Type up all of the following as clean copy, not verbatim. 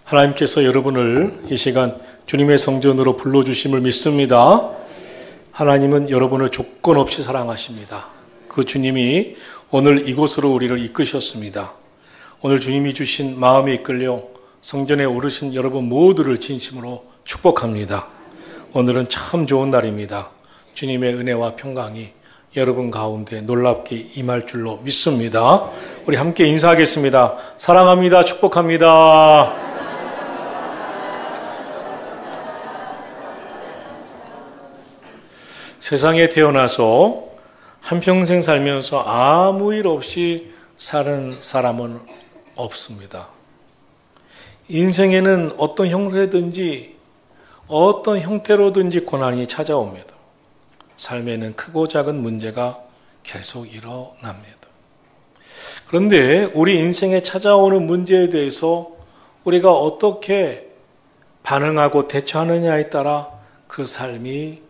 하나님께서 여러분을 이 시간 주님의 성전으로 불러주심을 믿습니다. 하나님은 여러분을 조건 없이 사랑하십니다. 그 주님이 오늘 이곳으로 우리를 이끄셨습니다. 오늘 주님이 주신 마음에 이끌려 성전에 오르신 여러분 모두를 진심으로 축복합니다. 오늘은 참 좋은 날입니다. 주님의 은혜와 평강이 여러분 가운데 놀랍게 임할 줄로 믿습니다. 우리 함께 인사하겠습니다. 사랑합니다. 축복합니다. 세상에 태어나서 한평생 살면서 아무 일 없이 사는 사람은 없습니다. 인생에는 어떤 형태든지 어떤 형태로든지 고난이 찾아옵니다. 삶에는 크고 작은 문제가 계속 일어납니다. 그런데 우리 인생에 찾아오는 문제에 대해서 우리가 어떻게 반응하고 대처하느냐에 따라 그 삶이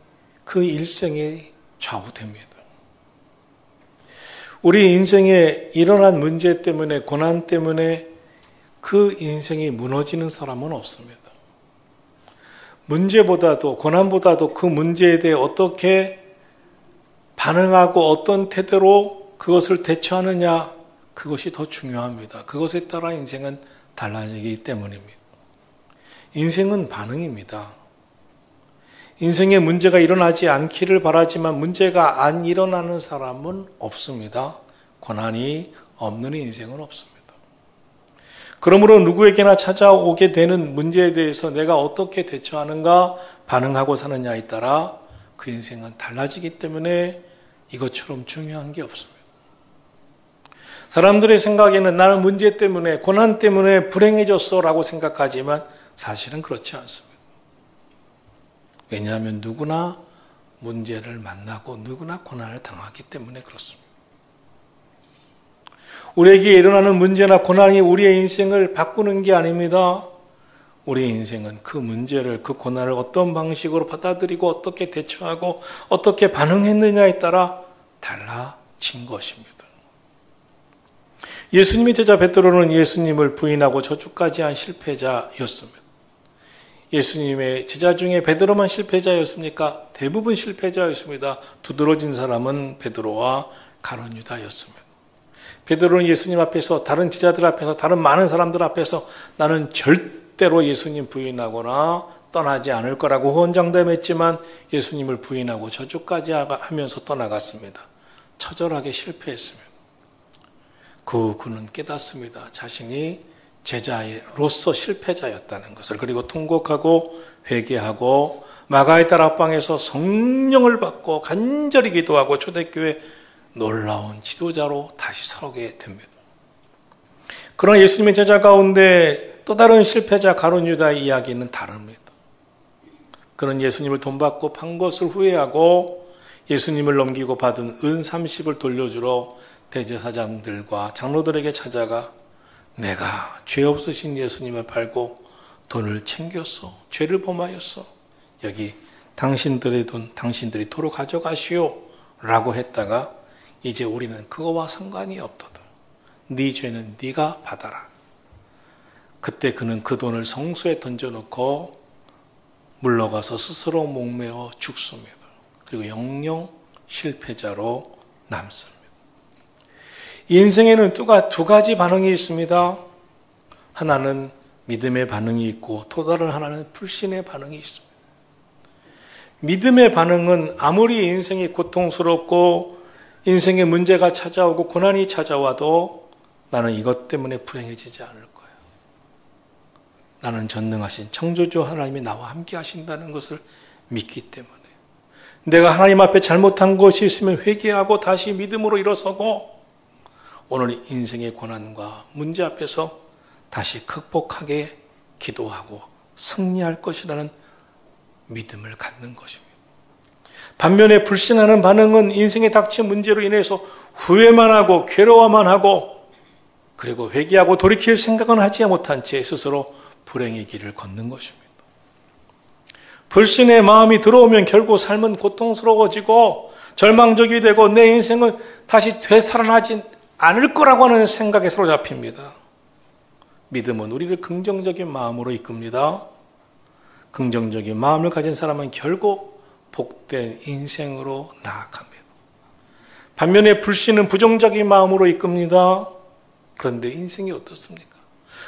그 일생이 좌우됩니다. 우리 인생에 일어난 문제 때문에 고난 때문에 그 인생이 무너지는 사람은 없습니다. 문제보다도 고난보다도 그 문제에 대해 어떻게 반응하고 어떤 태도로 그것을 대처하느냐 그것이 더 중요합니다. 그것에 따라 인생은 달라지기 때문입니다. 인생은 반응입니다. 인생에 문제가 일어나지 않기를 바라지만 문제가 안 일어나는 사람은 없습니다. 고난이 없는 인생은 없습니다. 그러므로 누구에게나 찾아오게 되는 문제에 대해서 내가 어떻게 대처하는가 반응하고 사느냐에 따라 그 인생은 달라지기 때문에 이것처럼 중요한 게 없습니다. 사람들의 생각에는 나는 문제 때문에 고난 때문에 불행해졌어 라고 생각하지만 사실은 그렇지 않습니다. 왜냐하면 누구나 문제를 만나고 누구나 고난을 당하기 때문에 그렇습니다. 우리에게 일어나는 문제나 고난이 우리의 인생을 바꾸는 게 아닙니다. 우리의 인생은 그 문제를, 그 고난을 어떤 방식으로 받아들이고 어떻게 대처하고 어떻게 반응했느냐에 따라 달라진 것입니다. 예수님의 제자 베드로는 예수님을 부인하고 저주까지 한 실패자였습니다. 예수님의 제자 중에 베드로만 실패자였습니까? 대부분 실패자였습니다. 두드러진 사람은 베드로와 가룟 유다였습니다. 베드로는 예수님 앞에서 다른 제자들 앞에서 다른 많은 사람들 앞에서 나는 절대로 예수님 부인하거나 떠나지 않을 거라고 호언장담했지만 예수님을 부인하고 저주까지 하면서 떠나갔습니다. 처절하게 실패했습니다. 그는 깨닫습니다. 자신이 제자로서 실패자였다는 것을. 그리고 통곡하고 회개하고 마가의 딸 앞방에서 성령을 받고 간절히 기도하고 초대교회 놀라운 지도자로 다시 서게 됩니다. 그러나 예수님의 제자 가운데 또 다른 실패자 가룟 유다의 이야기는 다릅니다. 그는 예수님을 돈 받고 판 것을 후회하고 예수님을 넘기고 받은 은 30을 돌려주러 대제사장들과 장로들에게 찾아가 내가 죄 없으신 예수님을 팔고 돈을 챙겼어. 죄를 범하였어. 여기 당신들의 돈 당신들이 도로 가져가시오 라고 했다가 이제 우리는 그거와 상관이 없도다. 네 죄는 네가 받아라. 그때 그는 그 돈을 성소에 던져놓고 물러가서 스스로 목매어 죽습니다. 그리고 영영 실패자로 남습니다. 인생에는 두 가지 반응이 있습니다. 하나는 믿음의 반응이 있고 또 다른 하나는 불신의 반응이 있습니다. 믿음의 반응은 아무리 인생이 고통스럽고 인생에 문제가 찾아오고 고난이 찾아와도 나는 이것 때문에 불행해지지 않을 거야. 나는 전능하신 창조주 하나님이 나와 함께 하신다는 것을 믿기 때문에 내가 하나님 앞에 잘못한 것이 있으면 회개하고 다시 믿음으로 일어서고 오늘 인생의 고난과 문제 앞에서 다시 극복하게 기도하고 승리할 것이라는 믿음을 갖는 것입니다. 반면에 불신하는 반응은 인생에 닥친 문제로 인해서 후회만 하고 괴로워만 하고 그리고 회개하고 돌이킬 생각은 하지 못한 채 스스로 불행의 길을 걷는 것입니다. 불신의 마음이 들어오면 결국 삶은 고통스러워지고 절망적이 되고 내 인생은 다시 되살아나지 않을 거라고 하는 생각에 사로잡힙니다. 믿음은 우리를 긍정적인 마음으로 이끕니다. 긍정적인 마음을 가진 사람은 결국 복된 인생으로 나아갑니다. 반면에 불신은 부정적인 마음으로 이끕니다. 그런데 인생이 어떻습니까?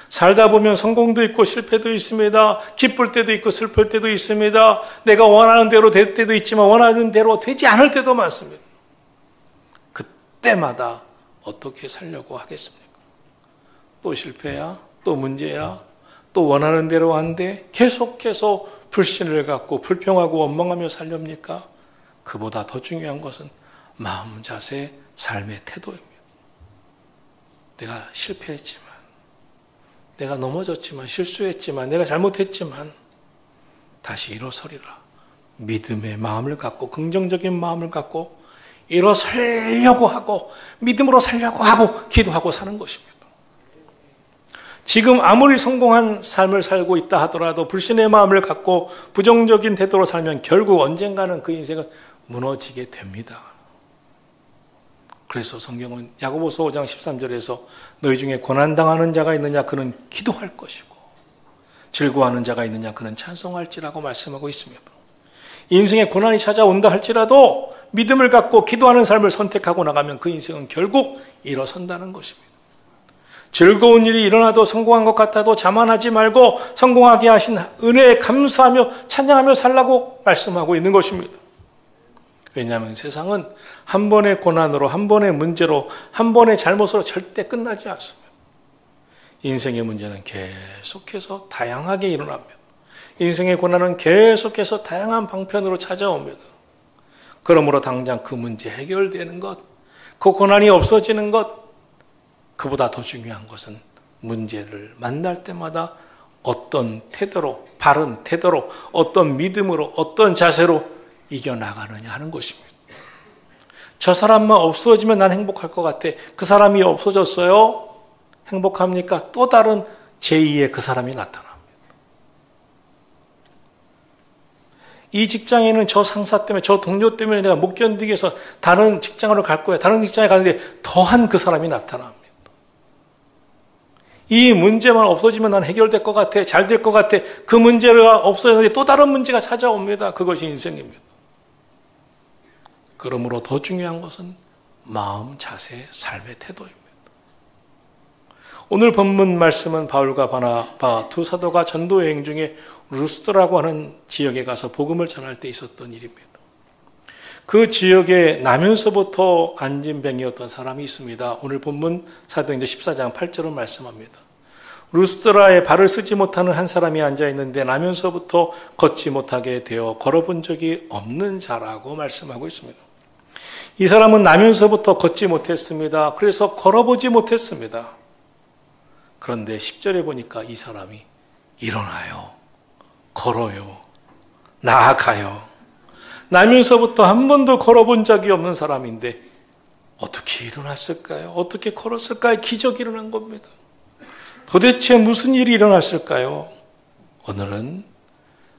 살다 보면 성공도 있고 실패도 있습니다. 기쁠 때도 있고 슬플 때도 있습니다. 내가 원하는 대로 될 때도 있지만 원하는 대로 되지 않을 때도 많습니다. 그때마다 어떻게 살려고 하겠습니까? 또 실패야? 또 문제야? 또 원하는 대로 한데 계속해서 불신을 갖고 불평하고 원망하며 살렵니까? 그보다 더 중요한 것은 마음 자세, 삶의 태도입니다. 내가 실패했지만, 내가 넘어졌지만, 실수했지만, 내가 잘못했지만 다시 일어서리라. 믿음의 마음을 갖고, 긍정적인 마음을 갖고 일어서려고 하고 믿음으로 살려고 하고 기도하고 사는 것입니다. 지금 아무리 성공한 삶을 살고 있다 하더라도 불신의 마음을 갖고 부정적인 태도로 살면 결국 언젠가는 그 인생은 무너지게 됩니다. 그래서 성경은 야고보서 5장 13절에서 너희 중에 고난당하는 자가 있느냐 그는 기도할 것이고 즐거워하는 자가 있느냐 그는 찬송할지라고 말씀하고 있습니다. 인생에 고난이 찾아온다 할지라도 믿음을 갖고 기도하는 삶을 선택하고 나가면 그 인생은 결국 일어선다는 것입니다. 즐거운 일이 일어나도 성공한 것 같아도 자만하지 말고 성공하게 하신 은혜에 감사하며 찬양하며 살라고 말씀하고 있는 것입니다. 왜냐하면 세상은 한 번의 고난으로, 한 번의 문제로, 한 번의 잘못으로 절대 끝나지 않습니다. 인생의 문제는 계속해서 다양하게 일어납니다. 인생의 고난은 계속해서 다양한 방편으로 찾아옵니다. 그러므로 당장 그 문제 해결되는 것, 그 고난이 없어지는 것, 그보다 더 중요한 것은 문제를 만날 때마다 어떤 태도로, 바른 태도로, 어떤 믿음으로, 어떤 자세로 이겨나가느냐 하는 것입니다. 저 사람만 없어지면 난 행복할 것 같아. 그 사람이 없어졌어요? 행복합니까? 또 다른 제2의 그 사람이 나타납니다. 이 직장에는 저 상사 때문에, 저 동료 때문에 내가 못 견디게 해서 다른 직장으로 갈 거야. 다른 직장에 가는데 더한 그 사람이 나타납니다. 이 문제만 없어지면 난 해결될 것 같아. 잘 될 것 같아. 그 문제가 없어졌는데 또 다른 문제가 찾아옵니다. 그것이 인생입니다. 그러므로 더 중요한 것은 마음, 자세, 삶의 태도입니다. 오늘 본문 말씀은 바울과 바나바 두 사도가 전도 여행 중에 루스드라고 하는 지역에 가서 복음을 전할 때 있었던 일입니다. 그 지역에 나면서부터 안진병이었던 사람이 있습니다. 오늘 본문 사도행전 14장 8절은 말씀합니다. 루스드라에 발을 쓰지 못하는 한 사람이 앉아있는데 나면서부터 걷지 못하게 되어 걸어본 적이 없는 자라고 말씀하고 있습니다. 이 사람은 나면서부터 걷지 못했습니다. 그래서 걸어보지 못했습니다. 그런데 10절에 보니까 이 사람이 일어나요. 걸어요. 나아가요. 나면서부터 한 번도 걸어본 적이 없는 사람인데 어떻게 일어났을까요? 어떻게 걸었을까요? 기적이 일어난 겁니다. 도대체 무슨 일이 일어났을까요? 오늘은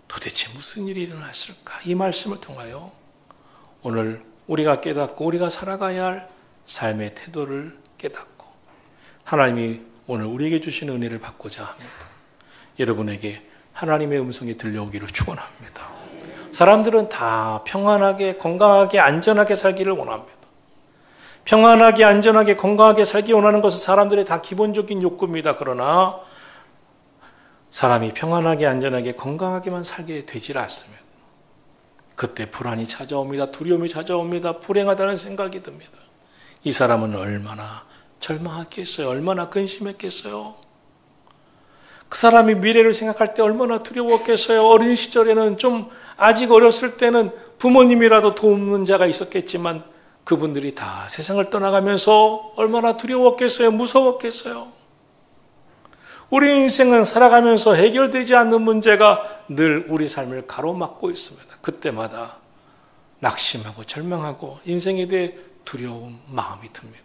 도대체 무슨 일이 일어났을까? 이 말씀을 통하여 오늘 우리가 깨닫고 우리가 살아가야 할 삶의 태도를 깨닫고 하나님이 오늘 우리에게 주시는 은혜를 받고자 합니다. 여러분에게 하나님의 음성이 들려오기를 축원합니다. 사람들은 다 평안하게, 건강하게, 안전하게 살기를 원합니다. 평안하게, 안전하게, 건강하게 살기 원하는 것은 사람들의 다 기본적인 욕구입니다. 그러나 사람이 평안하게, 안전하게, 건강하게만 살게 되질 않습니다. 그때 불안이 찾아옵니다. 두려움이 찾아옵니다. 불행하다는 생각이 듭니다. 이 사람은 얼마나 절망했겠어요? 얼마나 근심했겠어요? 그 사람이 미래를 생각할 때 얼마나 두려웠겠어요? 어린 시절에는 좀 아직 어렸을 때는 부모님이라도 돕는 자가 있었겠지만 그분들이 다 세상을 떠나가면서 얼마나 두려웠겠어요? 무서웠겠어요? 우리 인생은 살아가면서 해결되지 않는 문제가 늘 우리 삶을 가로막고 있습니다. 그때마다 낙심하고 절망하고 인생에 대해 두려운 마음이 듭니다.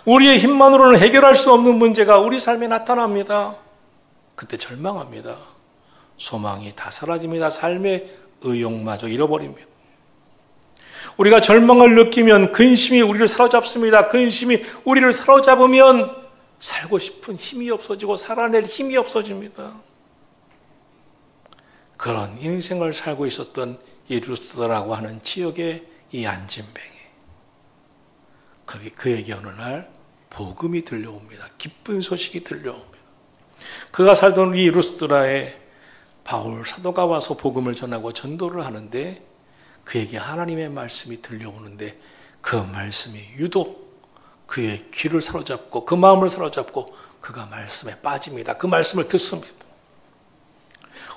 우리의 힘만으로는 해결할 수 없는 문제가 우리 삶에 나타납니다. 그때 절망합니다. 소망이 다 사라집니다. 삶의 의욕마저 잃어버립니다. 우리가 절망을 느끼면 근심이 우리를 사로잡습니다. 근심이 우리를 사로잡으면 살고 싶은 힘이 없어지고 살아낼 힘이 없어집니다. 그런 인생을 살고 있었던 이 루스드라고 하는 지역의 이 안진뱅이, 그에게 어느 날 복음이 들려옵니다. 기쁜 소식이 들려옵니다. 그가 살던 이 루스드라에 바울 사도가 와서 복음을 전하고 전도를 하는데 그에게 하나님의 말씀이 들려오는데 그 말씀이 유독 그의 귀를 사로잡고 그 마음을 사로잡고 그가 말씀에 빠집니다. 그 말씀을 듣습니다.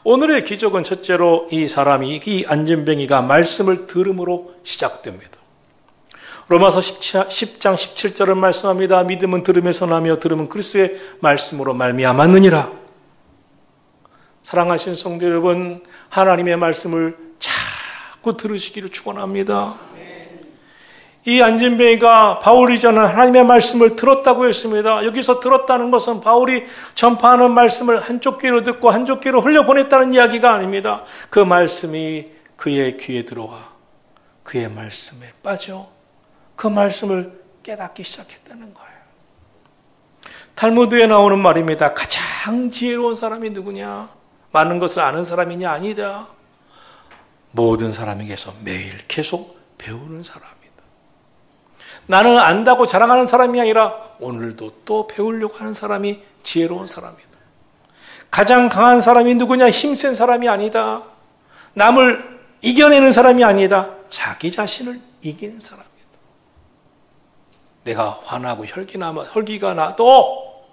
오늘의 기적은 첫째로 이 사람이, 이 안진뱅이가 말씀을 들음으로 시작됩니다. 로마서 10장 17절은 말씀합니다. 믿음은 들음에서 나며 들음은 그리스도의 말씀으로 말미암았느니라. 사랑하신 성도 여러분, 하나님의 말씀을 자꾸 들으시기를 축원합니다. 이 안진뱅이가 바울이 전한 하나님의 말씀을 들었다고 했습니다. 여기서 들었다는 것은 바울이 전파하는 말씀을 한쪽 귀로 듣고 한쪽 귀로 흘려보냈다는 이야기가 아닙니다. 그 말씀이 그의 귀에 들어와 그의 말씀에 빠져 그 말씀을 깨닫기 시작했다는 거예요. 탈무드에 나오는 말입니다. 가장 지혜로운 사람이 누구냐? 많은 것을 아는 사람이냐? 아니다. 모든 사람에게서 매일 계속 배우는 사람이다. 나는 안다고 자랑하는 사람이 아니라 오늘도 또 배우려고 하는 사람이 지혜로운 사람이다. 가장 강한 사람이 누구냐? 힘센 사람이 아니다. 남을 이겨내는 사람이 아니다. 자기 자신을 이기는 사람이다. 내가 화나고 혈기가 나도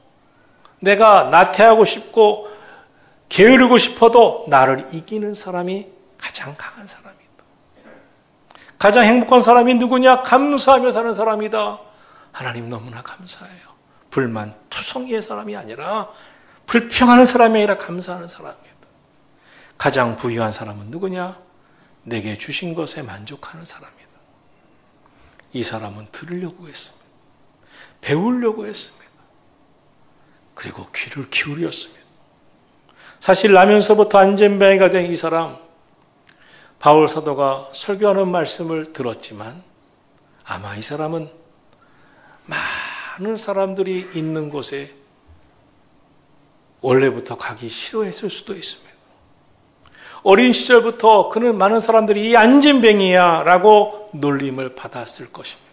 내가 나태하고 싶고 게으르고 싶어도 나를 이기는 사람이 가장 강한 사람이다. 가장 행복한 사람이 누구냐? 감사하며 사는 사람이다. 하나님 너무나 감사해요. 불만 투성이의 사람이 아니라 불평하는 사람이 아니라 감사하는 사람이다. 가장 부유한 사람은 누구냐? 내게 주신 것에 만족하는 사람이다. 이 사람은 들으려고 했습니다. 배우려고 했습니다. 그리고 귀를 기울였습니다. 사실 나면서부터 안진뱅이가 된 이 사람, 바울 사도가 설교하는 말씀을 들었지만 아마 이 사람은 많은 사람들이 있는 곳에 원래부터 가기 싫어했을 수도 있습니다. 어린 시절부터 그는 많은 사람들이 이 안진뱅이야 라고 놀림을 받았을 것입니다.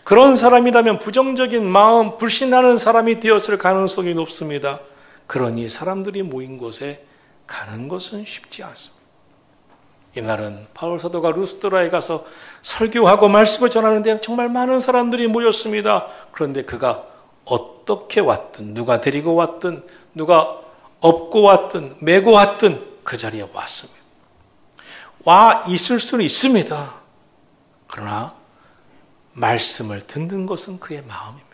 그런 사람이라면 부정적인 마음, 불신하는 사람이 되었을 가능성이 높습니다. 그러니 사람들이 모인 곳에 가는 것은 쉽지 않습니다. 이날은 바울 사도가 루스드라에 가서 설교하고 말씀을 전하는데 정말 많은 사람들이 모였습니다. 그런데 그가 어떻게 왔든, 누가 데리고 왔든, 누가 업고 왔든, 메고 왔든 그 자리에 왔습니다. 와 있을 수는 있습니다. 그러나 말씀을 듣는 것은 그의 마음입니다.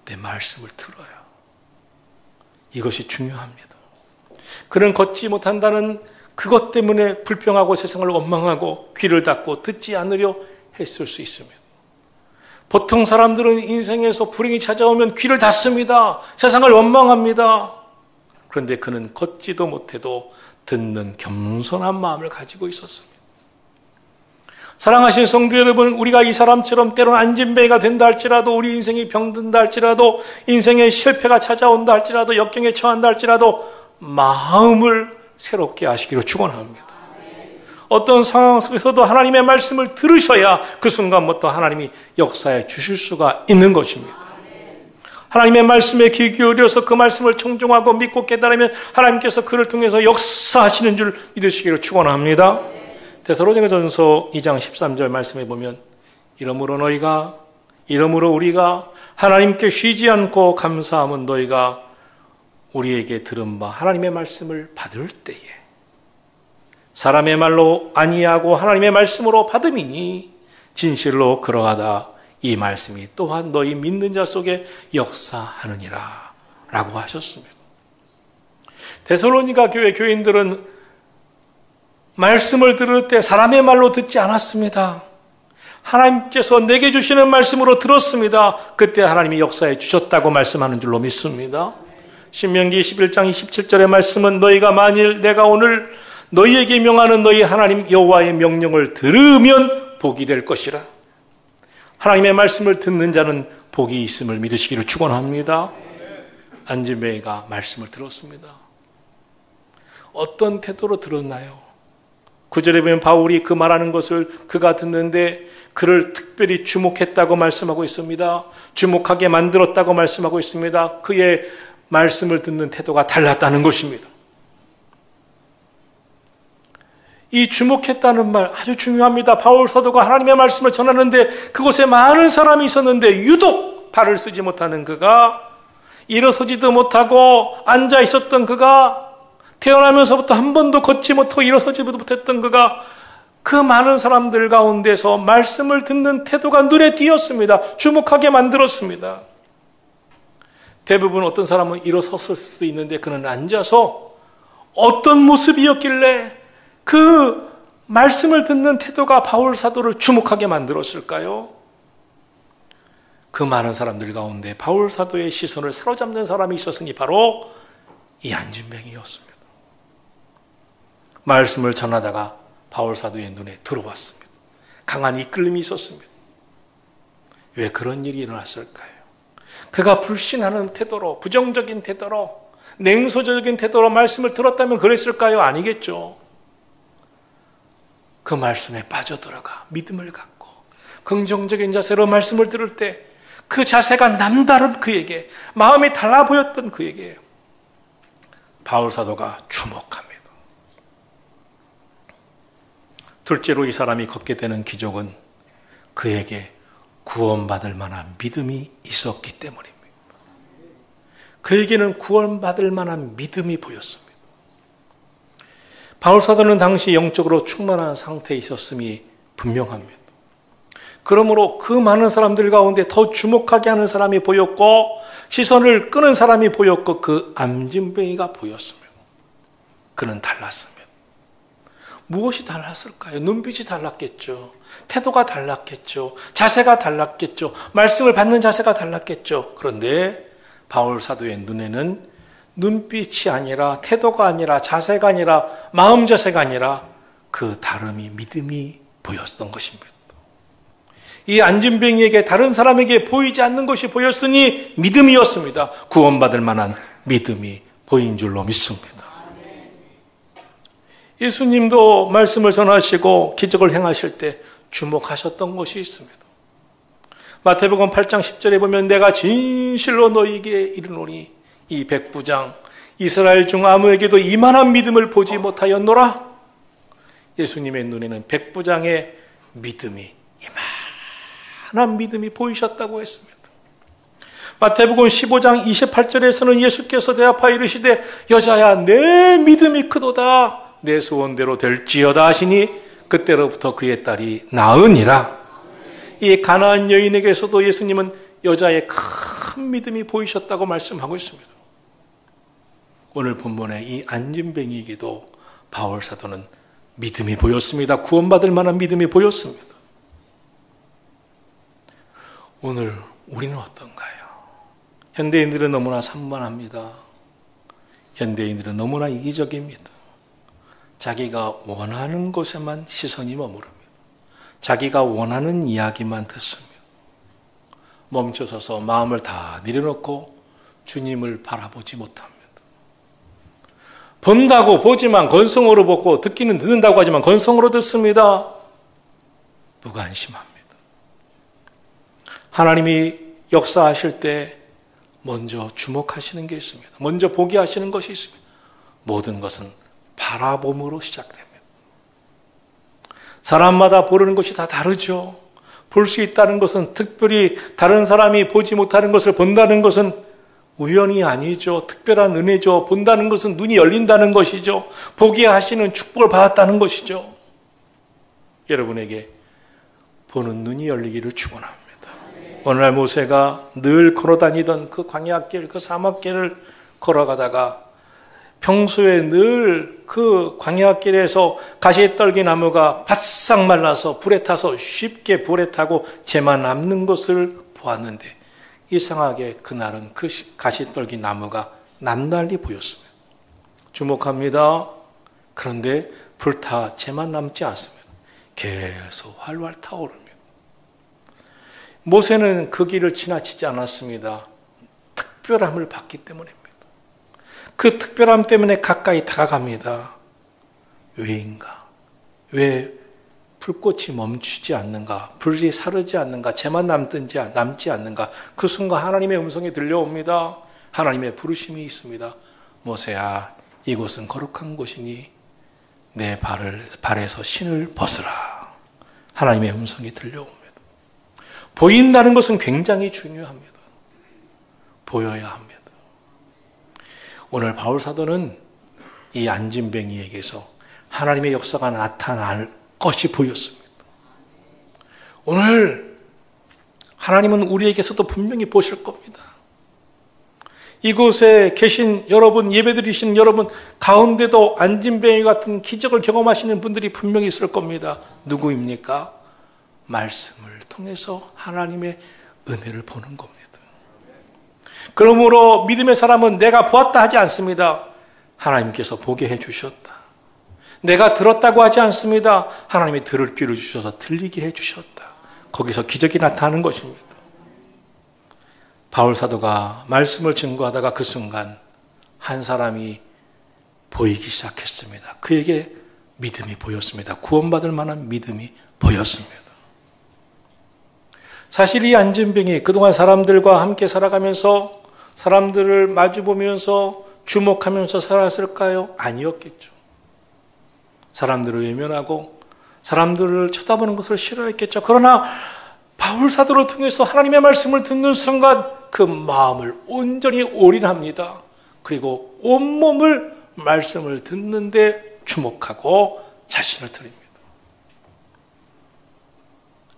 내 말씀을 들어요. 이것이 중요합니다. 그는 걷지 못한다는 그것 때문에 불평하고 세상을 원망하고 귀를 닫고 듣지 않으려 했을 수 있습니다. 보통 사람들은 인생에서 불행이 찾아오면 귀를 닫습니다. 세상을 원망합니다. 그런데 그는 걷지도 못해도 듣는 겸손한 마음을 가지고 있었습니다. 사랑하신 성도 여러분, 우리가 이 사람처럼 때로는 안진뱅이가 된다 할지라도, 우리 인생이 병든다 할지라도, 인생의 실패가 찾아온다 할지라도, 역경에 처한다 할지라도 마음을 새롭게 하시기를 축원합니다. 어떤 상황 속에서도 하나님의 말씀을 들으셔야 그 순간부터 하나님이 역사해 주실 수가 있는 것입니다. 하나님의 말씀에 귀 기울여서 그 말씀을 청종하고 믿고 깨달으면 하나님께서 그를 통해서 역사하시는 줄 믿으시기를 축원합니다. 데살로니가전서 2장 13절 말씀에 보면 이러므로 우리가 하나님께 쉬지 않고 감사함은 너희가 우리에게 들은 바 하나님의 말씀을 받을 때에 사람의 말로 아니하고 하나님의 말씀으로 받음이니 진실로 그러하다. 이 말씀이 또한 너희 믿는 자 속에 역사하느니라 라고 하셨습니다. 데살로니가 교회 교인들은 말씀을 들을 때 사람의 말로 듣지 않았습니다. 하나님께서 내게 주시는 말씀으로 들었습니다. 그때 하나님이 역사해 주셨다고 말씀하는 줄로 믿습니다. 신명기 11장 27절의 말씀은 너희가 만일 내가 오늘 너희에게 명하는 너희 하나님 여호와의 명령을 들으면 복이 될 것이라. 하나님의 말씀을 듣는 자는 복이 있음을 믿으시기를 축원합니다. 안진뱅이가 말씀을 들었습니다. 어떤 태도로 들었나요? 9절에 보면 바울이 그 말하는 것을 그가 듣는데 그를 특별히 주목했다고 말씀하고 있습니다. 주목하게 만들었다고 말씀하고 있습니다. 그의 말씀을 듣는 태도가 달랐다는 것입니다. 이 주목했다는 말 아주 중요합니다. 바울 사도가 하나님의 말씀을 전하는데 그곳에 많은 사람이 있었는데 유독 발을 쓰지 못하는 그가, 일어서지도 못하고 앉아 있었던 그가, 태어나면서부터 한 번도 걷지 못하고 일어서지도 못했던 그가 그 많은 사람들 가운데서 말씀을 듣는 태도가 눈에 띄었습니다. 주목하게 만들었습니다. 대부분 어떤 사람은 일어섰을 수도 있는데 그는 앉아서 어떤 모습이었길래 그 말씀을 듣는 태도가 바울 사도를 주목하게 만들었을까요? 그 많은 사람들 가운데 바울 사도의 시선을 사로잡는 사람이 있었으니 바로 이 안진뱅이였습니다. 말씀을 전하다가 바울 사도의 눈에 들어왔습니다. 강한 이끌림이 있었습니다. 왜 그런 일이 일어났을까요? 그가 불신하는 태도로, 부정적인 태도로, 냉소적인 태도로 말씀을 들었다면 그랬을까요? 아니겠죠. 그 말씀에 빠져들어가 믿음을 갖고 긍정적인 자세로 말씀을 들을 때 그 자세가 남다른 그에게, 마음이 달라 보였던 그에게 바울 사도가 주목합니다. 둘째로 이 사람이 걷게 되는 기적은 그에게 구원받을 만한 믿음이 있었기 때문입니다. 그에게는 구원받을 만한 믿음이 보였습니다. 바울 사도는 당시 영적으로 충만한 상태에 있었음이 분명합니다. 그러므로 그 많은 사람들 가운데 더 주목하게 하는 사람이 보였고 시선을 끄는 사람이 보였고 그 안진뱅이가 보였습니다. 그는 달랐습니다. 무엇이 달랐을까요? 눈빛이 달랐겠죠. 태도가 달랐겠죠. 자세가 달랐겠죠. 말씀을 받는 자세가 달랐겠죠. 그런데 바울 사도의 눈에는 눈빛이 아니라, 태도가 아니라, 자세가 아니라, 마음 자세가 아니라 그 다름이, 믿음이 보였던 것입니다. 이 안진뱅이에게 다른 사람에게 보이지 않는 것이 보였으니 믿음이었습니다. 구원받을 만한 믿음이 보인 줄로 믿습니다. 예수님도 말씀을 전하시고 기적을 행하실 때 주목하셨던 것이 있습니다. 마태복음 8장 10절에 보면 내가 진실로 너희에게 이르노니 이 백부장 이스라엘 중 아무에게도 이만한 믿음을 보지 못하였노라. 예수님의 눈에는 백부장의 믿음이, 이만한 믿음이 보이셨다고 했습니다. 마태복음 15장 28절에서는 예수께서 대답하여 이르시되 여자야 내 믿음이 크도다. 내 소원대로 될지어다 하시니 그때로부터 그의 딸이 나으니라. 이 가나안 여인에게서도 예수님은 여자의 큰 믿음이 보이셨다고 말씀하고 있습니다. 오늘 본문에 이 안진뱅이에게도 바울 사도는 믿음이 보였습니다. 구원받을 만한 믿음이 보였습니다. 오늘 우리는 어떤가요? 현대인들은 너무나 산만합니다. 현대인들은 너무나 이기적입니다. 자기가 원하는 곳에만 시선이 머무릅니다. 자기가 원하는 이야기만 듣습니다. 멈춰서서 마음을 다 내려놓고 주님을 바라보지 못합니다. 본다고 보지만 건성으로 보고 듣기는 듣는다고 하지만 건성으로 듣습니다. 무관심합니다. 하나님이 역사하실 때 먼저 주목하시는 게 있습니다. 먼저 보게 하시는 것이 있습니다. 모든 것은 바라봄으로 시작됩니다. 사람마다 보는 것이 다 다르죠. 볼 수 있다는 것은, 특별히 다른 사람이 보지 못하는 것을 본다는 것은 우연이 아니죠. 특별한 은혜죠. 본다는 것은 눈이 열린다는 것이죠. 보게 하시는 축복을 받았다는 것이죠. 여러분에게 보는 눈이 열리기를 축원합니다. 오늘날 모세가 늘 걸어다니던 그 광야길, 그 사막길을 걸어가다가 평소에 늘 그 광야길에서 가시떨기 나무가 바싹 말라서 불에 타서 쉽게 불에 타고 재만 남는 것을 보았는데 이상하게 그날은 그 가시떨기 나무가 남달리 보였습니다. 주목합니다. 그런데 불타 재만 남지 않습니다. 계속 활활 타오릅니다. 모세는 그 길을 지나치지 않았습니다. 특별함을 받기 때문입니다. 그 특별함 때문에 가까이 다가갑니다. 왜인가? 왜 불꽃이 멈추지 않는가? 불이 사르지 않는가? 재만 남지 않는가? 그 순간 하나님의 음성이 들려옵니다. 하나님의 부르심이 있습니다. 모세야, 이곳은 거룩한 곳이니 내 발에서 신을 벗으라. 하나님의 음성이 들려옵니다. 보인다는 것은 굉장히 중요합니다. 보여야 합니다. 오늘 바울 사도는 이 안진뱅이에게서 하나님의 역사가 나타날 것이 보였습니다. 오늘 하나님은 우리에게서도 분명히 보실 겁니다. 이곳에 계신 여러분, 예배드리신 여러분 가운데도 안진뱅이 같은 기적을 경험하시는 분들이 분명히 있을 겁니다. 누구입니까? 말씀을 통해서 하나님의 은혜를 보는 겁니다. 그러므로 믿음의 사람은 내가 보았다 하지 않습니다. 하나님께서 보게 해주셨다. 내가 들었다고 하지 않습니다. 하나님이 들을 귀를 주셔서 들리게 해주셨다. 거기서 기적이 나타나는 것입니다. 바울 사도가 말씀을 증거하다가 그 순간 한 사람이 보이기 시작했습니다. 그에게 믿음이 보였습니다. 구원받을 만한 믿음이 보였습니다. 사실 이 안진뱅이 그동안 사람들과 함께 살아가면서 사람들을 마주보면서 주목하면서 살았을까요? 아니었겠죠. 사람들을 외면하고 사람들을 쳐다보는 것을 싫어했겠죠. 그러나 바울 사도를 통해서 하나님의 말씀을 듣는 순간 그 마음을 온전히 올인합니다. 그리고 온몸을 말씀을 듣는데 주목하고 자신을 드립니다.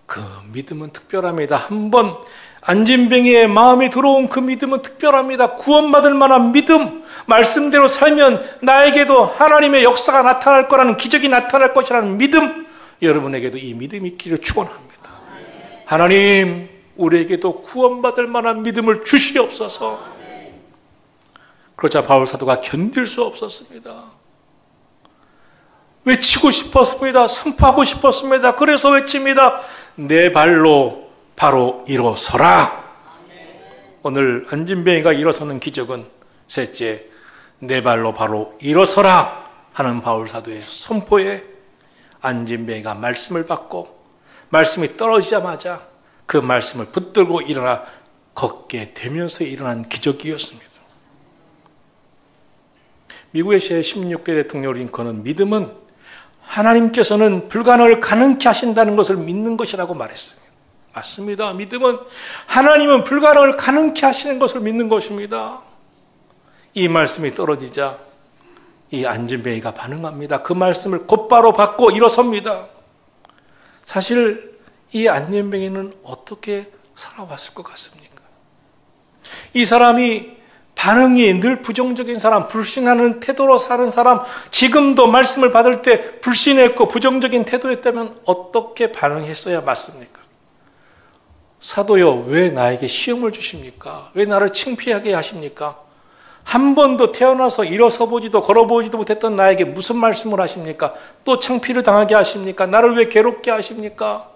그 믿음은 특별합니다. 한번 안진뱅이의 마음에 들어온 그 믿음은 특별합니다. 구원받을 만한 믿음, 말씀대로 살면 나에게도 하나님의 역사가 나타날 거라는, 기적이 나타날 것이라는 믿음, 여러분에게도 이 믿음이 있기를 축원합니다. 하나님, 우리에게도 구원받을 만한 믿음을 주시옵소서. 그러자 바울 사도가 견딜 수 없었습니다. 외치고 싶었습니다. 선포하고 싶었습니다. 그래서 외칩니다. 내 발로 바로 일어서라. 오늘 안진뱅이가 일어서는 기적은 셋째, 내 발로 바로 일어서라 하는 바울 사도의 선포에 안진뱅이가 말씀을 받고 말씀이 떨어지자마자 그 말씀을 붙들고 일어나 걷게 되면서 일어난 기적이었습니다. 미국의 제16대 대통령 링컨은 믿음은 하나님께서는 불가능을 가능케 하신다는 것을 믿는 것이라고 말했습니다. 맞습니다. 믿음은 하나님은 불가능을 가능케 하시는 것을 믿는 것입니다. 이 말씀이 떨어지자 이 안진뱅이가 반응합니다. 그 말씀을 곧바로 받고 일어섭니다. 사실 이 안진뱅이는 어떻게 살아왔을 것 같습니까? 이 사람이 반응이 늘 부정적인 사람, 불신하는 태도로 사는 사람, 지금도 말씀을 받을 때 불신했고 부정적인 태도였다면 어떻게 반응했어야 맞습니까? 사도요, 왜 나에게 시험을 주십니까? 왜 나를 창피하게 하십니까? 한 번도 태어나서 일어서 보지도 걸어보지도 못했던 나에게 무슨 말씀을 하십니까? 또 창피를 당하게 하십니까? 나를 왜 괴롭게 하십니까?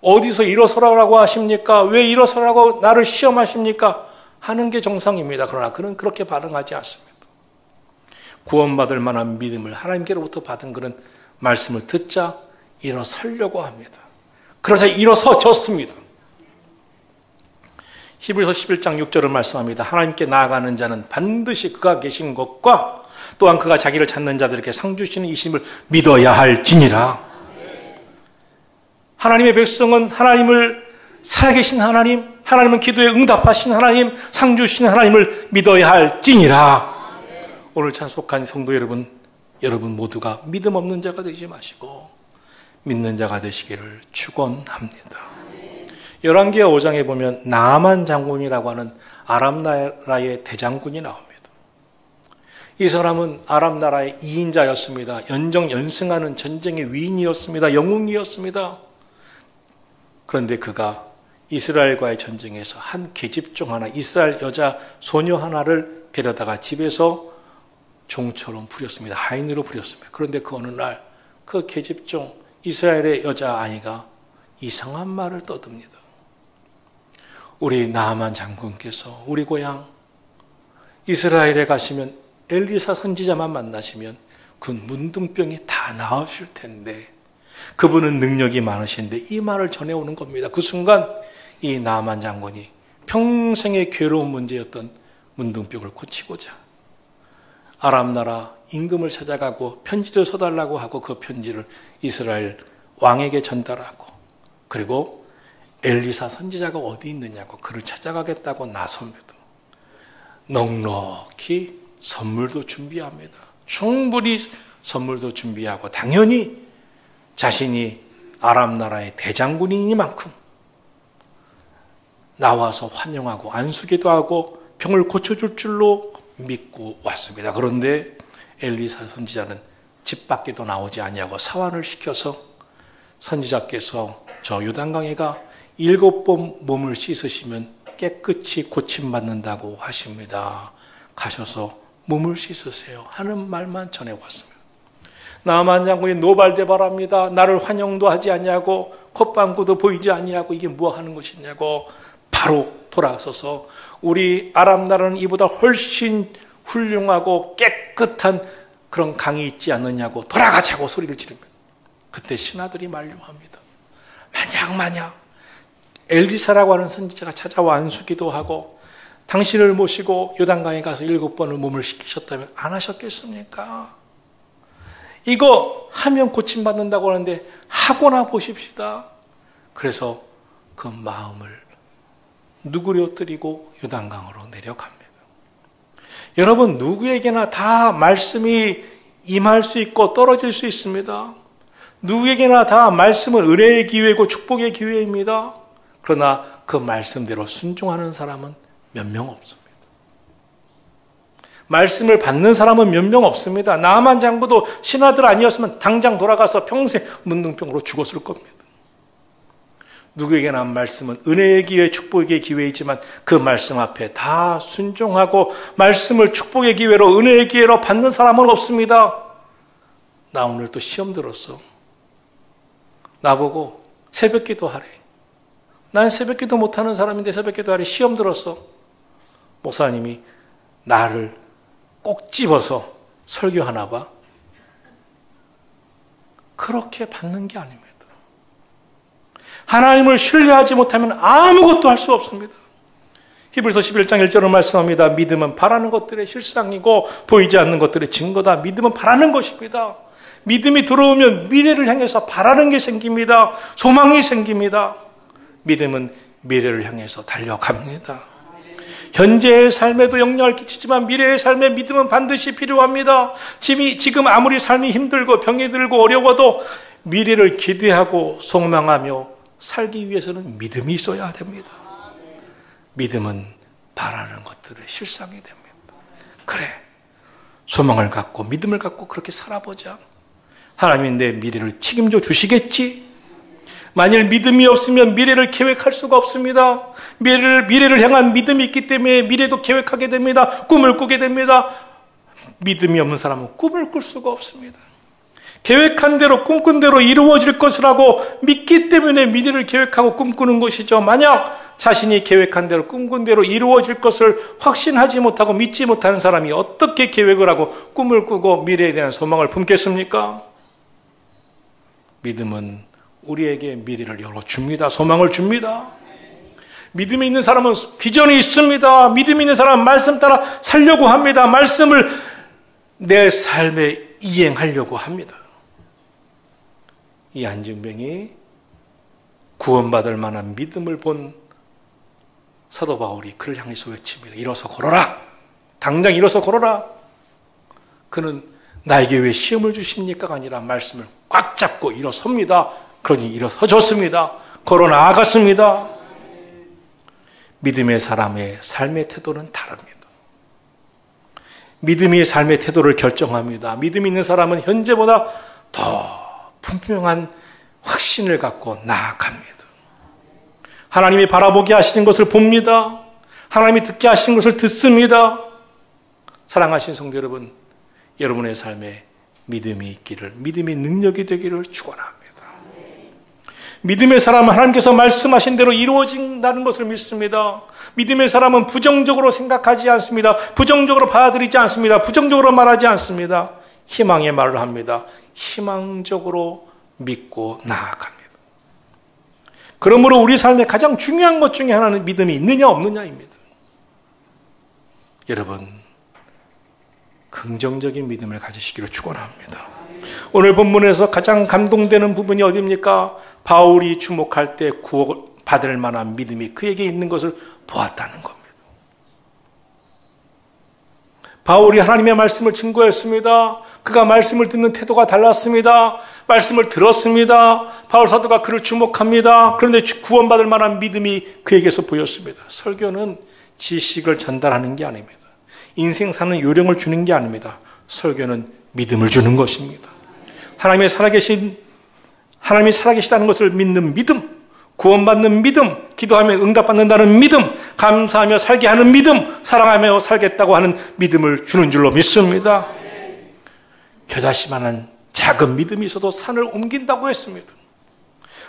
어디서 일어서라고 하십니까? 왜 일어서라고 나를 시험하십니까? 하는 게 정상입니다. 그러나 그는 그렇게 반응하지 않습니다. 구원받을 만한 믿음을 하나님께로부터 받은 그는 말씀을 듣자 일어서려고 합니다. 그래서 일어서졌습니다. 히브리서 11장 6절을 말씀합니다. 하나님께 나아가는 자는 반드시 그가 계신 것과 또한 그가 자기를 찾는 자들에게 상 주시는 이심을 믿어야 할지니라. 하나님의 백성은 하나님을 살아계신 하나님, 하나님은 기도에 응답하신 하나님, 상 주신 하나님을 믿어야 할지니라. 오늘 참석한 성도 여러분 모두가 믿음 없는 자가 되지 마시고 믿는 자가 되시기를 축원합니다. 열왕기하 5장에 보면 나아만 장군이라고 하는 아람 나라의 대장군이 나옵니다. 이 사람은 아람 나라의 2인자였습니다. 연승하는 전쟁의 위인이었습니다. 영웅이었습니다. 그런데 그가 이스라엘과의 전쟁에서 한 계집종 하나, 이스라엘 여자 소녀 하나를 데려다가 집에서 종처럼 부렸습니다. 하인으로 부렸습니다. 그런데 그 어느 날 그 계집종 이스라엘의 여자아이가 이상한 말을 떠듭니다. 우리 나아만 장군께서 우리 고향 이스라엘에 가시면 엘리사 선지자만 만나시면 그 문둥병이 다 나으실 텐데 그분은 능력이 많으신데 이 말을 전해오는 겁니다. 그 순간 이 나아만 장군이 평생의 괴로운 문제였던 문둥병을 고치고자 아람 나라 임금을 찾아가고 편지를 써달라고 하고 그 편지를 이스라엘 왕에게 전달하고 그리고 엘리사 선지자가 어디 있느냐고 그를 찾아가겠다고 나섭니다. 넉넉히 선물도 준비합니다. 충분히 선물도 준비하고 당연히 자신이 아람 나라의 대장군이니만큼 나와서 환영하고 안수기도 하고 병을 고쳐줄 줄로 믿고 왔습니다. 그런데 엘리사 선지자는 집 밖에도 나오지 아니하고 사환을 시켜서 선지자께서 저 요단강에가 7번 몸을 씻으시면 깨끗이 고침받는다고 하십니다. 가셔서 몸을 씻으세요 하는 말만 전해왔습니다. 나아만 장군이 노발대발합니다. 나를 환영도 하지 아니하고 콧방구도 보이지 아니하고 이게 뭐 하는 것이냐고 바로 돌아서서 우리 아람 나라는 이보다 훨씬 훌륭하고 깨끗한 그런 강이 있지 않느냐고 돌아가자고 소리를 지릅니다. 그때 신하들이 만류합니다. 만약 엘리사라고 하는 선지자가 찾아와 안수기도 하고 당신을 모시고 요단강에 가서 7번을 몸을 씻기셨다면 안 하셨겠습니까? 이거 하면 고침받는다고 하는데 하고나 보십시다. 그래서 그 마음을 누그러뜨리고 요단강으로 내려갑니다. 여러분 누구에게나 다 말씀이 임할 수 있고 떨어질 수 있습니다. 누구에게나 다 말씀은 은혜의 기회이고 축복의 기회입니다. 그러나 그 말씀대로 순종하는 사람은 몇 명 없습니다. 말씀을 받는 사람은 몇 명 없습니다. 나아만 장군도 신하들 아니었으면 당장 돌아가서 평생 문둥병으로 죽었을 겁니다. 누구에게나 말씀은 은혜의 기회, 축복의 기회이지만 그 말씀 앞에 다 순종하고 말씀을 축복의 기회로 은혜의 기회로 받는 사람은 없습니다. 나 오늘 또 시험 들었어. 나보고 새벽기도 하래. 난 새벽기도 못하는 사람인데 새벽기도 하래. 시험 들었어. 목사님이 나를 꼭 집어서 설교하나 봐. 그렇게 받는 게 아닙니다. 하나님을 신뢰하지 못하면 아무것도 할 수 없습니다. 히브리서 11장 1절을 말씀합니다. 믿음은 바라는 것들의 실상이고 보이지 않는 것들의 증거다. 믿음은 바라는 것입니다. 믿음이 들어오면 미래를 향해서 바라는 게 생깁니다. 소망이 생깁니다. 믿음은 미래를 향해서 달려갑니다. 현재의 삶에도 영향을 끼치지만 미래의 삶에 믿음은 반드시 필요합니다. 지금 아무리 삶이 힘들고 병이 들고 어려워도 미래를 기대하고 소망하며 살기 위해서는 믿음이 있어야 됩니다. 믿음은 바라는 것들의 실상이 됩니다. 그래, 소망을 갖고 믿음을 갖고 그렇게 살아보자. 하나님이 내 미래를 책임져 주시겠지? 만일 믿음이 없으면 미래를 계획할 수가 없습니다. 미래를 향한 믿음이 있기 때문에 미래도 계획하게 됩니다. 꿈을 꾸게 됩니다. 믿음이 없는 사람은 꿈을 꿀 수가 없습니다. 계획한 대로 꿈꾼 대로 이루어질 것이라고 믿기 때문에 미래를 계획하고 꿈꾸는 것이죠. 만약 자신이 계획한 대로 꿈꾼 대로 이루어질 것을 확신하지 못하고 믿지 못하는 사람이 어떻게 계획을 하고 꿈을 꾸고 미래에 대한 소망을 품겠습니까? 믿음은 우리에게 미래를 열어줍니다. 소망을 줍니다. 믿음이 있는 사람은 비전이 있습니다. 믿음이 있는 사람은 말씀 따라 살려고 합니다. 말씀을 내 삶에 이행하려고 합니다. 이 안진병이 구원받을 만한 믿음을 본 사도 바울이 그를 향해서 외칩니다. 일어서 걸어라. 당장 일어서 걸어라. 그는 나에게 왜 시험을 주십니까가 아니라 말씀을 꽉 잡고 일어섭니다. 그러니 일어서졌습니다. 걸어 나아갔습니다. 믿음의 사람의 삶의 태도는 다릅니다. 믿음이 삶의 태도를 결정합니다. 믿음 있는 사람은 현재보다 더 분명한 확신을 갖고 나아갑니다. 하나님이 바라보게 하시는 것을 봅니다. 하나님이 듣게 하시는 것을 듣습니다. 사랑하신 성도 여러분, 여러분의 삶에 믿음이 있기를, 믿음이 능력이 되기를 축원합니다. 믿음의 사람은 하나님께서 말씀하신 대로 이루어진다는 것을 믿습니다. 믿음의 사람은 부정적으로 생각하지 않습니다. 부정적으로 받아들이지 않습니다. 부정적으로 말하지 않습니다. 희망의 말을 합니다. 희망적으로 믿고 나아갑니다. 그러므로 우리 삶의 가장 중요한 것 중에 하나는 믿음이 있느냐 없느냐입니다. 여러분, 긍정적인 믿음을 가지시기를 축원합니다. 오늘 본문에서 가장 감동되는 부분이 어디입니까? 바울이 주목할 때 구원받을 만한 믿음이 그에게 있는 것을 보았다는 겁니다. 바울이 하나님의 말씀을 증거했습니다. 그가 말씀을 듣는 태도가 달랐습니다. 말씀을 들었습니다. 바울 사도가 그를 주목합니다. 그런데 구원받을 만한 믿음이 그에게서 보였습니다. 설교는 지식을 전달하는 게 아닙니다. 인생 사는 요령을 주는 게 아닙니다. 설교는 믿음을 주는 것입니다. 하나님이 살아계시다는 것을 믿는 믿음, 구원받는 믿음, 기도하며 응답받는다는 믿음, 감사하며 살게 하는 믿음, 사랑하며 살겠다고 하는 믿음을 주는 줄로 믿습니다. 겨자씨만한 작은 믿음이 있어도 산을 옮긴다고 했습니다.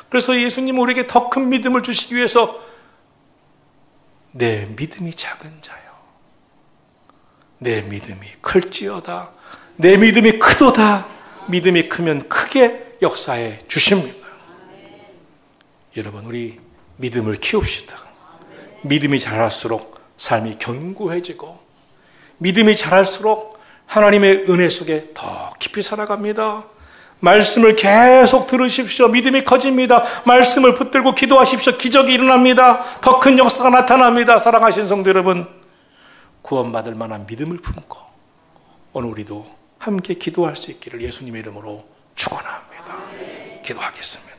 그래서 예수님은 우리에게 더 큰 믿음을 주시기 위해서 내 믿음이 작은 자요, 내 믿음이 클지어다, 내 믿음이 크도다. 믿음이 크면 크게 역사해 주십니다. 여러분, 우리 믿음을 키웁시다. 믿음이 자랄수록 삶이 견고해지고, 믿음이 자랄수록 하나님의 은혜 속에 더 깊이 살아갑니다. 말씀을 계속 들으십시오. 믿음이 커집니다. 말씀을 붙들고 기도하십시오. 기적이 일어납니다. 더 큰 역사가 나타납니다. 사랑하시는 성도 여러분, 구원받을 만한 믿음을 품고 오늘 우리도 함께 기도할 수 있기를 예수님의 이름으로 축원합니다. 기도하겠습니다.